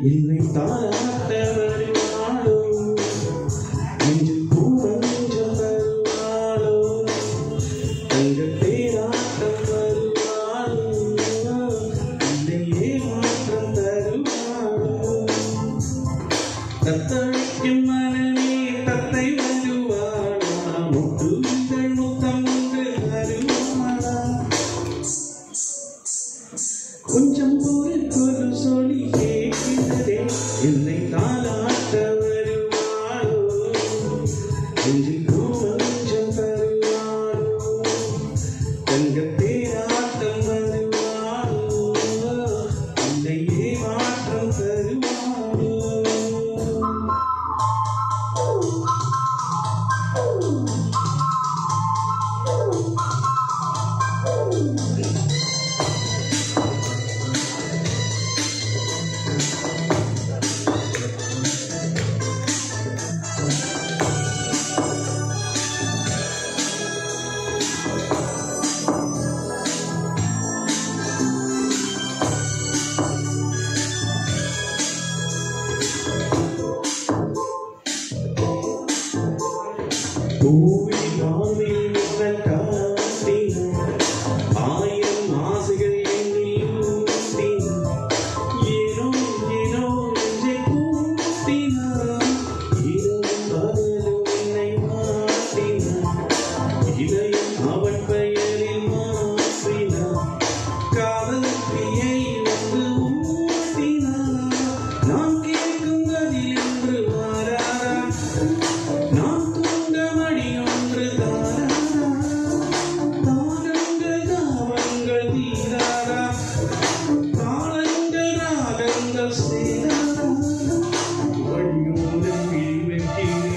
என்னை தாராட்ட வருவாளோ, நெஞ்சில் பூமஞ்சம் தருவாளோ, தங்கள் பேராட்டம் வருவாளோ, இல்லையே மாற்றம் தருவாளோ. தத்தளிக்கும் மனமே தத்தை வருவாளா, முட்டுங்கள் முத்தம் ஒன்று தருவாளா. கொஞ்சம் ஒரு சொல்லி கேட்கிறதே, என்னை தாளாட்ட வருவாளோ, நெஞ்சில் பூமஞ்சம் தருவாளோ, தங்கத் தேராட்டம் வருவாளோ, இல்லையே மாற்றம் தருவாளோ. பூவில் வானில் மின்னல் காட்டினார், ஆயிரம் ஆசைகள் என்னில் ஊட்டினார், ஏனோ ஏனோ நெஞ்சை கூட்டினார், இரவும் பகலும் என்னை மாட்டினார், இதயம் அவன் பெயரில் மாற்றினார், காதல் பிரியை வந்து ஊட்டினார், நான் கேட்கும் கதில் என்று மாறாரா, நான் தூண்டமடி ஒன்று தாராரா, தாகங்கள் தாவங்கள் தீராரா, தாளங்கள் ராகங்கள் சேராரா, வழியோரம் விழி வைக்கிறேன்.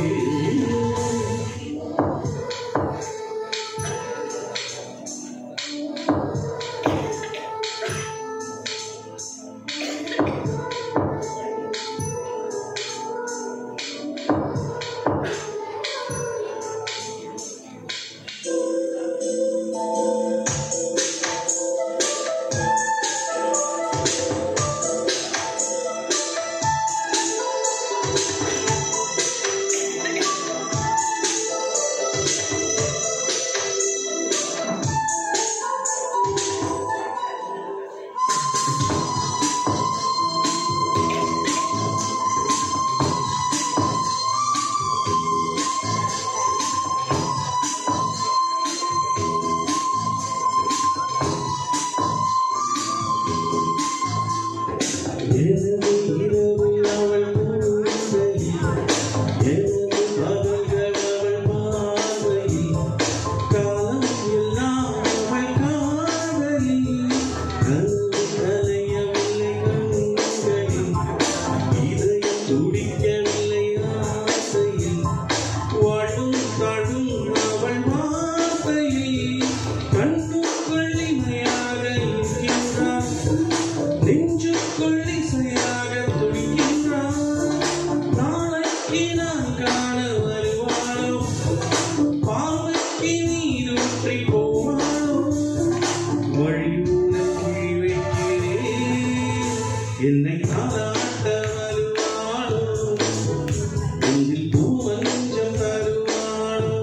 எனது இரவு அவள் கூந்தலில், எனது பகல்கள் அவள் பார்வையில், காலம் எல்லாம் அவள் காதலில், கனவு கலையவில்லை கண்களில், இதயம் துடிக்கவில்லை ஆசையில், வாழும் தாழும் அவள் வார்த்தையில், கண்ணுக்குள் இமையாக இருக்கின்றான், நெஞ்சுக்குள் இசையாக துடிக்கின்றான், நாளைக்கு நான் காண வருவாளோ, பார்வைக்கு நீரூற்றி போவாளோ, வழியுள்ள கிழி வைக்கிறேன், என்னை தாளாட்ட வருவாளோ, நெஞ்சில் பூமஞ்சம் தருவாளோ,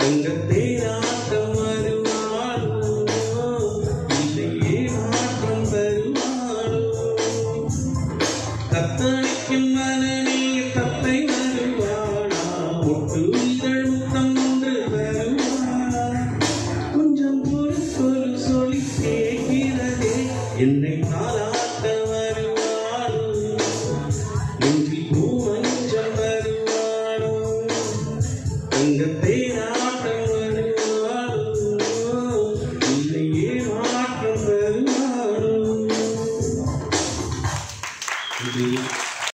தங்கத் தேராட்டம் வருவாளோ, இல்லையே மாற்றம் தருவாளோ. தத்தளிக்கும் மனமே தத்தை வருவாளா, முட்டு